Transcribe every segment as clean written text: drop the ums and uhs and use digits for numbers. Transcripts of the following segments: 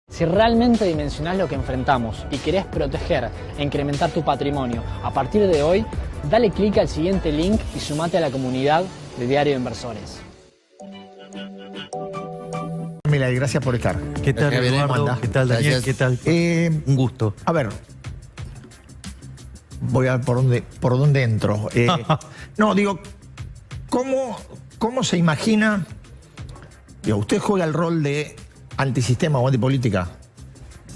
Si realmente dimensionás lo que enfrentamos y querés proteger e incrementar tu patrimonio, a partir de hoy, dale clic al siguiente link y sumate a la comunidad de Diario de Inversores. Mira, gracias por estar. ¿Qué tal, Eduardo? ¿Qué tal, Daniel? Gracias. ¿Qué tal? Un gusto. A ver, voy a ver por dónde entro. No, digo, ¿cómo se imagina? Digo, ¿usted juega el rol de antisistema o antipolítica?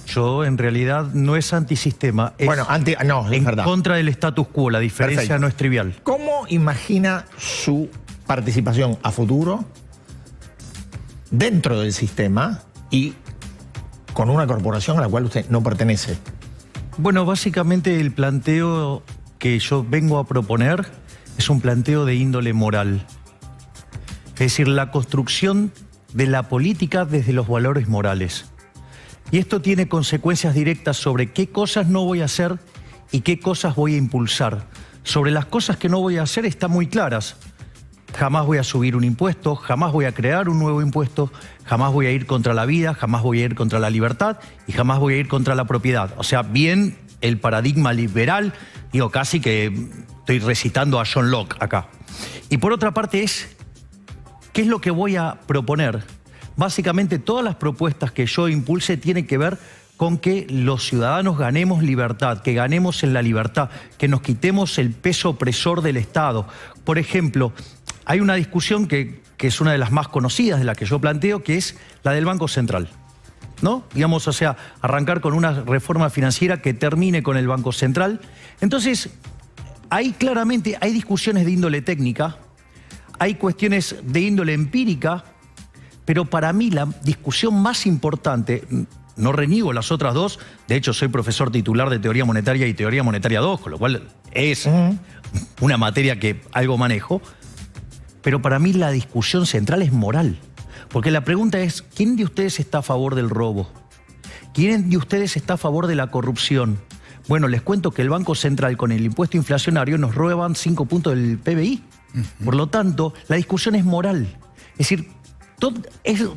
Yo, en realidad, no es antisistema. Es Bueno, no, es en verdad. contra del status quo. La diferencia Perfecto. no es trivial. ¿Cómo imagina su participación a futuro dentro del sistema y con una corporación a la cual usted no pertenece? Bueno, básicamente el planteo que yo vengo a proponer es un planteo de índole moral. Es decir, la construcción de la política desde los valores morales. Y esto tiene consecuencias directas sobre qué cosas no voy a hacer y qué cosas voy a impulsar. Sobre las cosas que no voy a hacer están muy claras. Jamás voy a subir un impuesto, jamás voy a crear un nuevo impuesto, jamás voy a ir contra la vida, jamás voy a ir contra la libertad y jamás voy a ir contra la propiedad. O sea, bien el paradigma liberal, digo, casi que estoy recitando a John Locke acá. Y por otra parte ¿qué es lo que voy a proponer? Básicamente todas las propuestas que yo impulse tienen que ver con que los ciudadanos ganemos libertad, que ganemos en la libertad, que nos quitemos el peso opresor del Estado. Por ejemplo, hay una discusión que es una de las más conocidas de la que yo planteo, que es la del Banco Central, ¿no? Digamos, o sea, arrancar con una reforma financiera que termine con el Banco Central. Entonces, ahí claramente hay discusiones de índole técnica, hay cuestiones de índole empírica, pero para mí la discusión más importante, no reniego las otras dos, de hecho soy profesor titular de Teoría Monetaria y Teoría Monetaria 2, con lo cual es una materia que algo manejo, pero para mí la discusión central es moral. Porque la pregunta es, ¿quién de ustedes está a favor del robo? ¿Quién de ustedes está a favor de la corrupción? Bueno, les cuento que el Banco Central con el impuesto inflacionario nos roban 5 puntos del PBI. Por lo tanto, la discusión es moral. Es decir,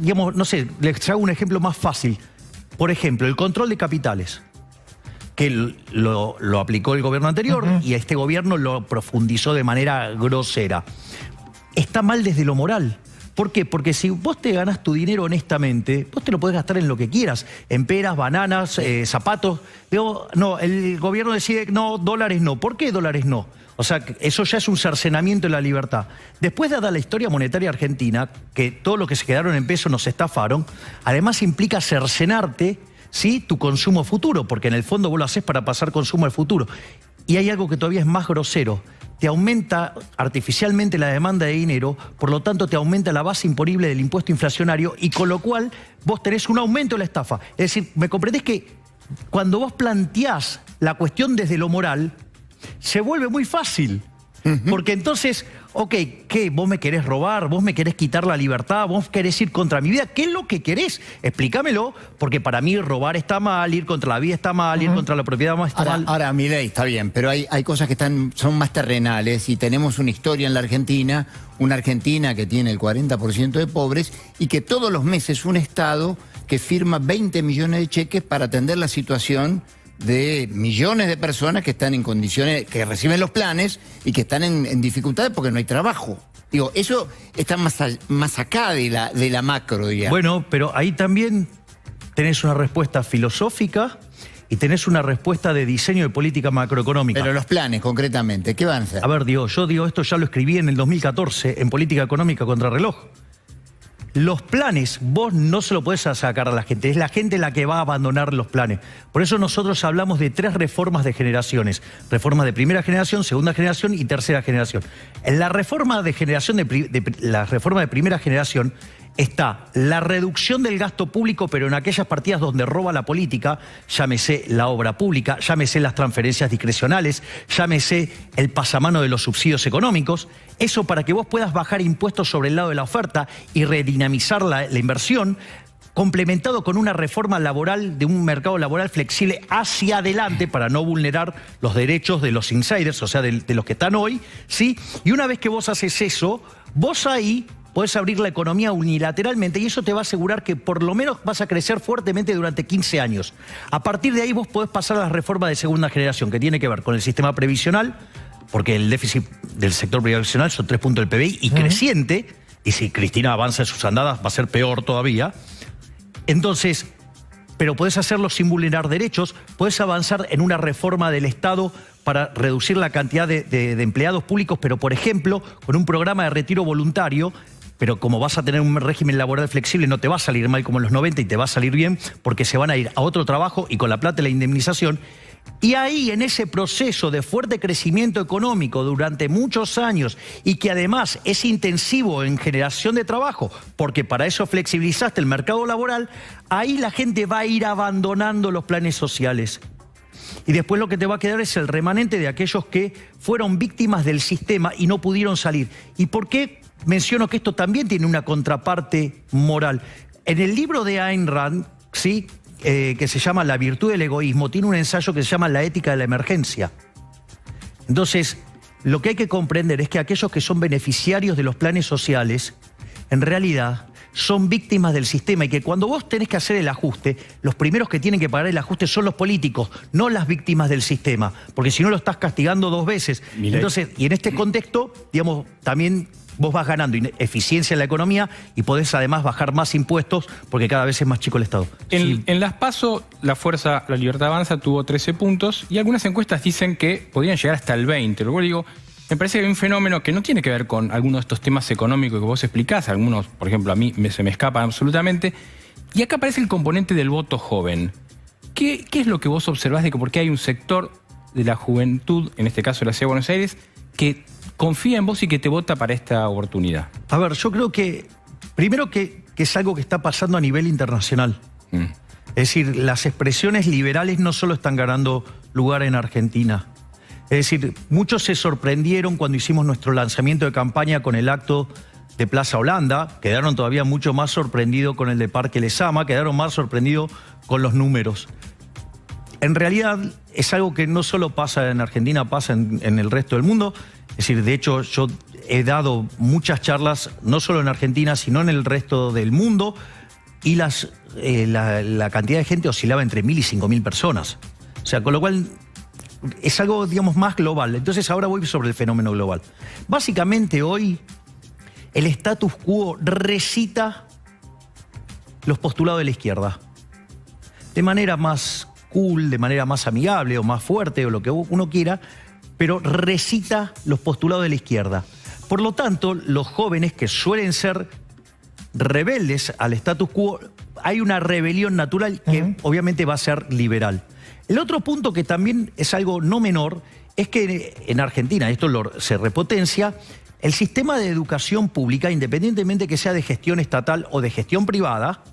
digamos, no sé, les hago un ejemplo más fácil. Por ejemplo, el control de capitales, que lo aplicó el gobierno anterior y este gobierno lo profundizó de manera grosera. Está mal desde lo moral. ¿Por qué? Porque si vos te ganás tu dinero honestamente, vos te lo podés gastar en lo que quieras, en peras, bananas, zapatos. Digo, no, el gobierno decide, no, dólares no. ¿Por qué dólares no? O sea, eso ya es un cercenamiento de la libertad. Después, dada la historia monetaria argentina, que todos los que se quedaron en peso nos estafaron, además implica cercenarte, ¿sí?, tu consumo futuro, porque en el fondo vos lo hacés para pasar consumo al futuro. Y hay algo que todavía es más grosero. Te aumenta artificialmente la demanda de dinero, por lo tanto te aumenta la base imponible del impuesto inflacionario y con lo cual vos tenés un aumento de la estafa. Es decir, ¿me comprendés que cuando vos planteás la cuestión desde lo moral, se vuelve muy fácil? Porque entonces, ok, ¿qué? ¿Vos me querés robar? ¿Vos me querés quitar la libertad? ¿Vos querés ir contra mi vida? ¿Qué es lo que querés? Explícamelo, porque para mí robar está mal, ir contra la vida está mal, ir contra la propiedad está mal. Ahora, Milei, está bien, pero hay cosas que son más terrenales y tenemos una historia en la Argentina, una Argentina que tiene el 40% de pobres y que todos los meses un Estado que firma 20 millones de cheques para atender la situación de millones de personas que están en condiciones, que reciben los planes y que están en dificultades porque no hay trabajo. Digo, eso está más acá de la macro, digamos. Bueno, pero ahí también tenés una respuesta filosófica y tenés una respuesta de diseño de política macroeconómica. Pero los planes, concretamente, ¿qué van a hacer? A ver, yo esto ya lo escribí en el 2014 en Política Económica contra Reloj. Los planes, vos no se lo podés sacar a la gente, es la gente la que va a abandonar los planes. Por eso nosotros hablamos de 3 reformas de generaciones. Reformas de primera generación, segunda generación y tercera generación. En la reforma de generación la reforma de primera generación está la reducción del gasto público, pero en aquellas partidas donde roba la política, llámese la obra pública, llámese las transferencias discrecionales, llámese el pasamano de los subsidios económicos. Eso para que vos puedas bajar impuestos sobre el lado de la oferta y redinamizar la inversión, complementado con una reforma laboral de un mercado laboral flexible hacia adelante para no vulnerar los derechos de los insiders, o sea, de los que están hoy, ¿sí? Y una vez que vos haces eso, vos ahí podés abrir la economía unilateralmente y eso te va a asegurar que por lo menos vas a crecer fuertemente durante 15 años. A partir de ahí vos podés pasar a las reformas de segunda generación, que tiene que ver con el sistema previsional, porque el déficit del sector previsional son 3 puntos del PBI y creciente, y si Cristina avanza en sus andadas va a ser peor todavía. Entonces, pero podés hacerlo sin vulnerar derechos, podés avanzar en una reforma del Estado para reducir la cantidad de empleados públicos, pero por ejemplo, con un programa de retiro voluntario, pero como vas a tener un régimen laboral flexible, no te va a salir mal como en los 90 y te va a salir bien, porque se van a ir a otro trabajo y con la plata de la indemnización. Y ahí, en ese proceso de fuerte crecimiento económico durante muchos años y que además es intensivo en generación de trabajo, porque para eso flexibilizaste el mercado laboral, ahí la gente va a ir abandonando los planes sociales. Y después lo que te va a quedar es el remanente de aquellos que fueron víctimas del sistema y no pudieron salir. ¿Y por qué menciono que esto también tiene una contraparte moral? En el libro de Ayn Rand, ¿sí?, que se llama La virtud del egoísmo, tiene un ensayo que se llama La ética de la emergencia. Entonces, lo que hay que comprender es que aquellos que son beneficiarios de los planes sociales, en realidad son víctimas del sistema y que cuando vos tenés que hacer el ajuste, los primeros que tienen que pagar el ajuste son los políticos, no las víctimas del sistema, porque si no lo estás castigando 2 veces. Entonces, y en este contexto, digamos, también vos vas ganando eficiencia en la economía y podés además bajar más impuestos porque cada vez es más chico el Estado. En las PASO, la Libertad Avanza tuvo 13 puntos y algunas encuestas dicen que podrían llegar hasta el 20. Luego digo, me parece que hay un fenómeno que no tiene que ver con algunos de estos temas económicos que vos explicás. Algunos, por ejemplo, a mí se me escapan absolutamente. Y acá aparece el componente del voto joven. ¿Qué es lo que vos observás de que por qué hay un sector de la juventud, en este caso de la Ciudad de Buenos Aires, que confía en vos y que te vota para esta oportunidad? A ver, yo creo que, primero que es algo que está pasando a nivel internacional. Es decir, las expresiones liberales no solo están ganando lugar en Argentina. Es decir, muchos se sorprendieron cuando hicimos nuestro lanzamiento de campaña con el acto de Plaza Holanda, quedaron todavía mucho más sorprendidos con el de Parque Lezama, quedaron más sorprendidos con los números. En realidad es algo que no solo pasa en Argentina, pasa en el resto del mundo. Es decir, de hecho yo he dado muchas charlas, no solo en Argentina, sino en el resto del mundo, y la cantidad de gente oscilaba entre 1.000 y 5.000 personas. O sea, con lo cual es algo, digamos, más global. Entonces ahora voy sobre el fenómeno global. Básicamente hoy el status quo recita los postulados de la izquierda. De manera más cool, de manera más amigable o más fuerte o lo que uno quiera, pero recita los postulados de la izquierda. Por lo tanto, los jóvenes que suelen ser rebeldes al status quo, hay una rebelión natural que obviamente va a ser liberal. El otro punto que también es algo no menor es que en Argentina, esto se repotencia, el sistema de educación pública, independientemente que sea de gestión estatal o de gestión privada,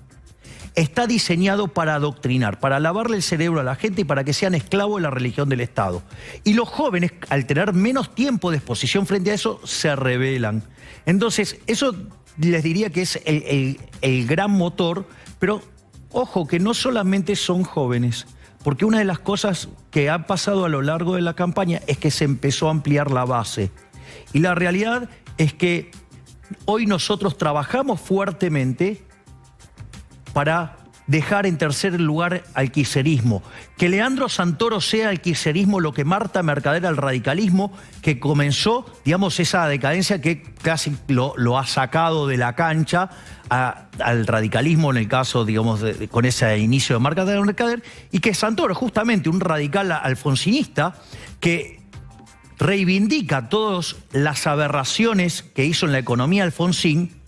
está diseñado para adoctrinar, para lavarle el cerebro a la gente y para que sean esclavos de la religión del Estado. Y los jóvenes, al tener menos tiempo de exposición frente a eso, se rebelan. Entonces, eso les diría que es el gran motor, pero ojo, que no solamente son jóvenes, porque una de las cosas que ha pasado a lo largo de la campaña es que se empezó a ampliar la base. Y la realidad es que hoy nosotros trabajamos fuertemente para dejar en tercer lugar al kirchnerismo. Que Leandro Santoro sea al kirchnerismo lo que Marta Mercader al radicalismo, que comenzó, digamos, esa decadencia que casi lo ha sacado de la cancha al radicalismo en el caso, digamos, con ese inicio de Marta Mercader, y que Santoro, justamente un radical alfonsinista, que reivindica todas las aberraciones que hizo en la economía Alfonsín.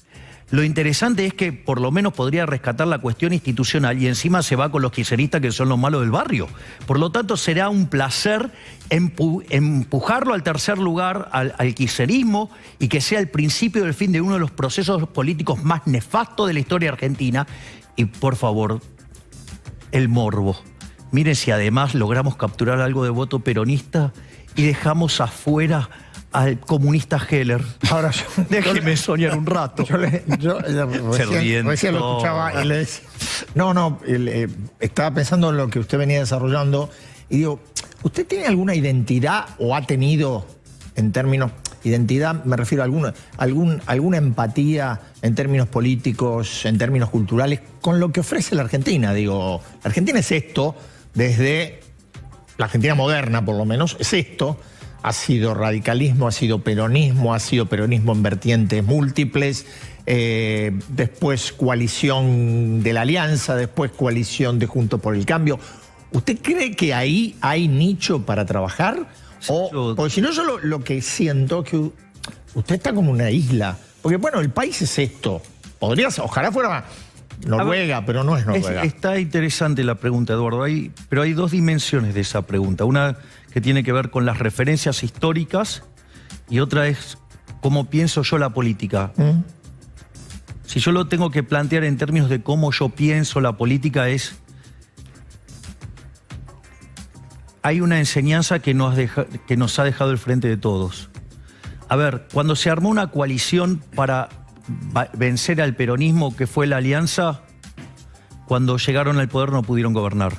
Lo interesante es que por lo menos podría rescatar la cuestión institucional y encima se va con los kirchneristas que son los malos del barrio. Por lo tanto, será un placer empujarlo al tercer lugar al kirchnerismo y que sea el principio del fin de uno de los procesos políticos más nefastos de la historia argentina. Y por favor, el morbo. Miren si además logramos capturar algo de voto peronista y dejamos afuera al comunista Heller. Ahora déjeme soñar un rato. Yo recién lo escuchaba y le decía, estaba pensando en lo que usted venía desarrollando y digo, ¿usted tiene alguna identidad o ha tenido en términos, identidad, me refiero a alguna empatía en términos políticos, en términos culturales, con lo que ofrece la Argentina. Digo, la Argentina es esto, desde la Argentina moderna por lo menos, es esto. Ha sido radicalismo, ha sido peronismo en vertientes múltiples, después coalición de la Alianza, después coalición de Juntos por el Cambio. ¿Usted cree que ahí hay nicho para trabajar? Porque si no, yo lo que siento que usted está como una isla. Porque bueno, el país es esto. Ojalá fuera Noruega, pero no es Noruega. Está interesante la pregunta, Eduardo, pero hay dos dimensiones de esa pregunta. Una que tiene que ver con las referencias históricas y otra es cómo pienso yo la política. Si yo lo tengo que plantear en términos de cómo yo pienso la política hay una enseñanza que nos ha dejado el Frente de Todos. A ver, cuando se armó una coalición para vencer al peronismo, que fue la Alianza, cuando llegaron al poder no pudieron gobernar.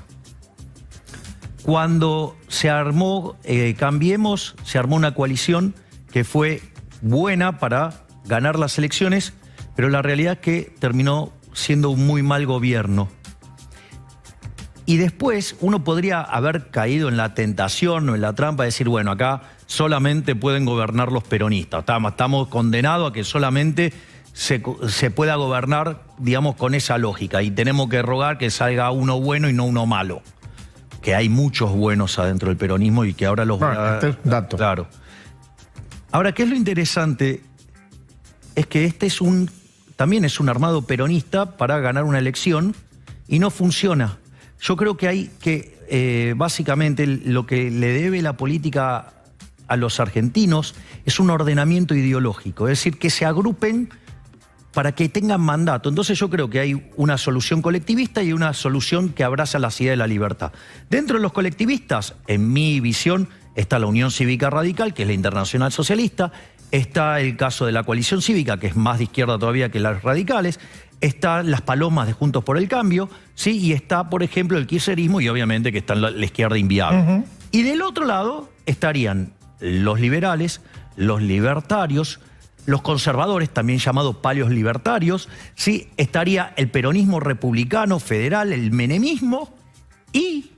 Cuando se armó Cambiemos, se armó una coalición que fue buena para ganar las elecciones, pero la realidad es que terminó siendo un muy mal gobierno. Y después uno podría haber caído en la tentación o en la trampa de decir, bueno, acá solamente pueden gobernar los peronistas. Estamos condenados a que solamente se pueda gobernar, digamos, con esa lógica. Y tenemos que rogar que salga uno bueno y no uno malo. Que hay muchos buenos adentro del peronismo y que ahora los... dato. Claro. Ahora, ¿qué es lo interesante? Es que también es un armado peronista para ganar una elección y no funciona. Yo creo que hay que, básicamente, lo que le debe la política a los argentinos es un ordenamiento ideológico, es decir, que se agrupen para que tengan mandato. Entonces yo creo que hay una solución colectivista y una solución que abraza la idea de la libertad. Dentro de los colectivistas, en mi visión, está la Unión Cívica Radical, que es la Internacional Socialista, está el caso de la Coalición Cívica, que es más de izquierda todavía que las radicales, están las palomas de Juntos por el Cambio, ¿sí? Y está, por ejemplo, el kirchnerismo y obviamente que está la izquierda inviable. Y del otro lado estarían los liberales, los libertarios, los conservadores, también llamados palios libertarios, ¿sí? Estaría el peronismo republicano federal, el menemismo y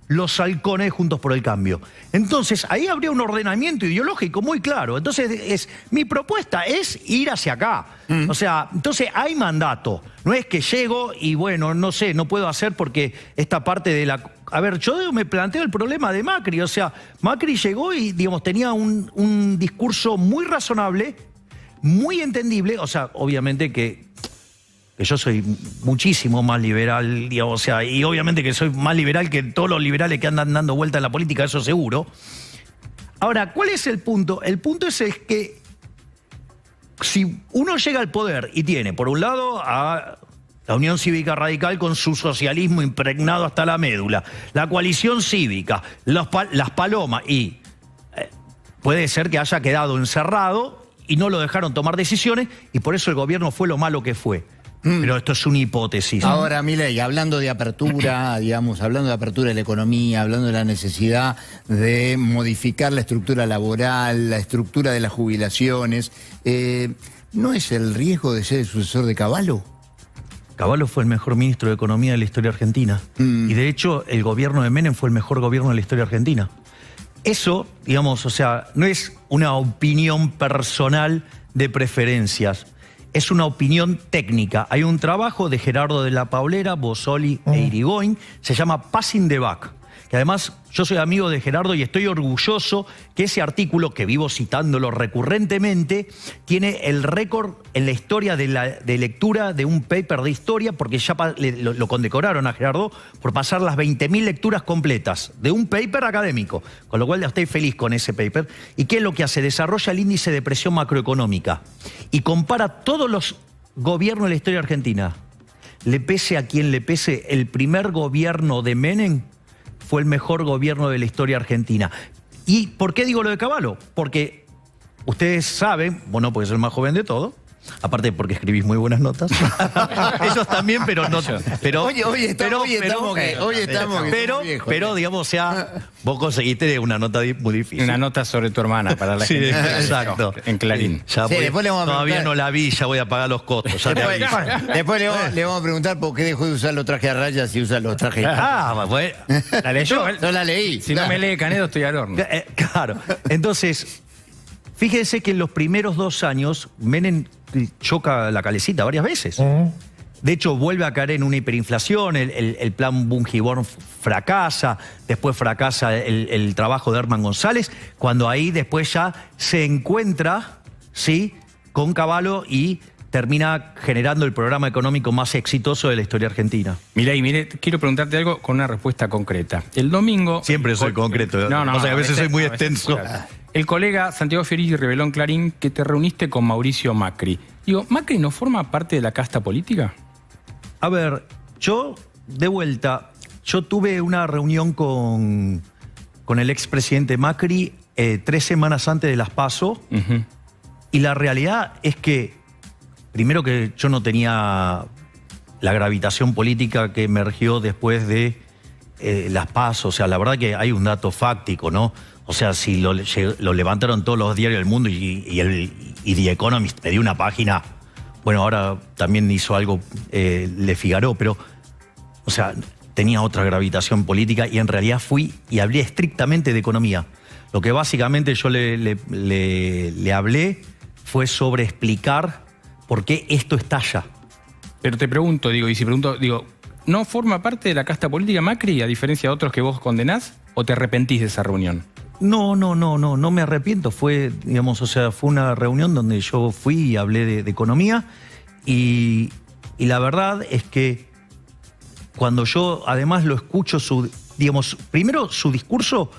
los halcones Juntos por el Cambio. Entonces, ahí habría un ordenamiento ideológico muy claro. Entonces, mi propuesta es ir hacia acá. O sea, entonces hay mandato. No es que llego y, bueno, no sé, no puedo hacer porque esta parte de la... A ver, yo me planteo el problema de Macri. O sea, Macri llegó y, digamos, tenía un discurso muy razonable, muy entendible. O sea, obviamente que yo soy muchísimo más liberal, digamos, o sea, y obviamente que soy más liberal que todos los liberales que andan dando vuelta en la política, eso seguro. Ahora, ¿cuál es el punto? El punto es que si uno llega al poder y tiene, por un lado, a la Unión Cívica Radical con su socialismo impregnado hasta la médula, la Coalición Cívica, las palomas, y puede ser que haya quedado encerrado y no lo dejaron tomar decisiones y por eso el gobierno fue lo malo que fue. Pero esto es una hipótesis. Ahora, Milei, hablando de apertura, digamos, hablando de apertura de la economía, hablando de la necesidad de modificar la estructura laboral, la estructura de las jubilaciones, ¿no es el riesgo de ser el sucesor de Cavallo? Cavallo fue el mejor ministro de Economía de la historia argentina. Y de hecho, el gobierno de Menem fue el mejor gobierno de la historia argentina. Eso, digamos, o sea, no es una opinión personal de preferencias. Es una opinión técnica. Hay un trabajo de Gerardo de la Paulera, Bossoli e Irigoyen, se llama Passing the Buck. Que además yo soy amigo de Gerardo y estoy orgulloso que ese artículo, que vivo citándolo recurrentemente, tiene el récord en la historia de lectura de un paper de historia, porque ya lo condecoraron a Gerardo por pasar las 20.000 lecturas completas de un paper académico, con lo cual ya estoy feliz con ese paper. ¿Y qué es lo que hace? Desarrolla el índice de presión macroeconómica y compara todos los gobiernos de la historia argentina. Le pese a quien le pese, el primer gobierno de Menem fue el mejor gobierno de la historia argentina. ¿Y por qué digo lo de Cavallo? Porque ustedes saben, bueno, porque soy el más joven de todos, Aparte porque escribís muy buenas notas. Ellos también, pero no. Pero, Hoy estamos pero digamos, o sea, vos conseguiste una nota muy difícil. Una nota sobre tu hermana para la gente. Exacto. En Clarín. Ya Sí, después le vamos a todavía preguntar. no la vi, ya voy a pagar los costos. Ya te aviso. Después le vamos a preguntar por qué dejó de usar los trajes a rayas y usa los trajes. Bueno. La leyó. Yo la leí. Si no me lee Canedo, estoy al horno. Claro. Entonces, fíjense que en los primeros 2 años Menem choca la calecita varias veces. De hecho, vuelve a caer en una hiperinflación, el plan Bungiborn fracasa, después fracasa el trabajo de Herman González, cuando ahí después ya se encuentra, ¿sí?, con Cavallo y termina generando el programa económico más exitoso de la historia argentina. Milei, mire, quiero preguntarte algo con una respuesta concreta. El domingo... Siempre soy concreto. No, o sea, a veces soy muy extenso. El colega Santiago Fierigi reveló en Clarín que te reuniste con Mauricio Macri. Digo, ¿Macri no forma parte de la casta política? A ver, yo, de vuelta, yo tuve una reunión con el expresidente Macri 3 semanas antes de las PASO, y la realidad es que, primero que yo no tenía la gravitación política que emergió después de las PASO, o sea, la verdad que hay un dato fáctico, ¿no? O sea, si lo levantaron todos los diarios del mundo y The Economist me dio una página, bueno, ahora también hizo algo Le Figaro, pero, o sea, tenía otra gravitación política y en realidad fui y hablé estrictamente de economía. Lo que básicamente yo le hablé fue sobre explicar por qué esto estalla. Pero te pregunto, ¿no forma parte de la casta política Macri, a diferencia de otros que vos condenás, o te arrepentís de esa reunión? No me arrepiento. Fue, digamos, o sea, fue una reunión donde yo fui y hablé de economía y la verdad es que cuando yo además lo escucho, primero su discurso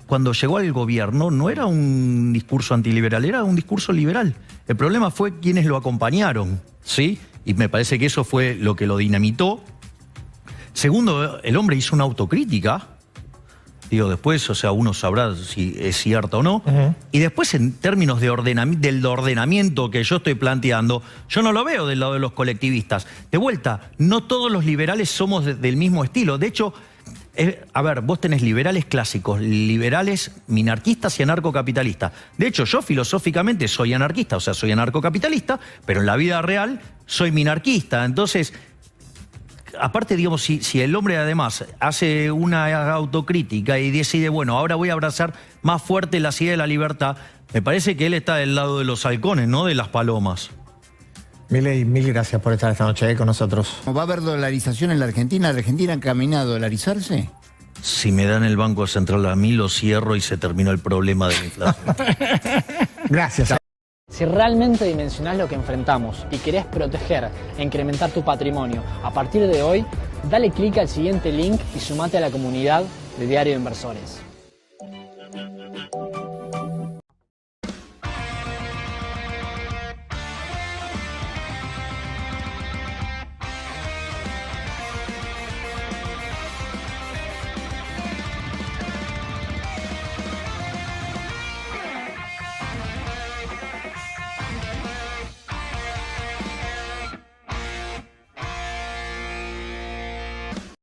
cuando llegó al gobierno no era un discurso antiliberal, era un discurso liberal. El problema fue quienes lo acompañaron, ¿sí? Y me parece que eso fue lo que lo dinamitó. Segundo, el hombre hizo una autocrítica. Digo, después, o sea, uno sabrá si es cierto o no. Y después, en términos de del ordenamiento que yo estoy planteando, yo no lo veo del lado de los colectivistas. De vuelta, no todos los liberales somos del mismo estilo. De hecho, a ver, vos tenés liberales clásicos, liberales minarquistas y anarcocapitalistas. De hecho, yo filosóficamente soy anarquista, o sea, soy anarcocapitalista, pero en la vida real soy minarquista. Entonces, aparte, digamos, si el hombre además hace una autocrítica y decide, bueno, ahora voy a abrazar más fuerte la idea de la libertad, me parece que él está del lado de los halcones, no de las palomas. Milei, mil gracias por estar esta noche con nosotros. ¿Va a haber dolarización en la Argentina? ¿La Argentina camina a dolarizarse? Si me dan el Banco Central a mí, lo cierro y se terminó el problema de la inflación. Gracias. Si realmente dimensionás lo que enfrentamos y querés proteger e incrementar tu patrimonio, a partir de hoy, dale clic al siguiente link y sumate a la comunidad de Diario de Inversores.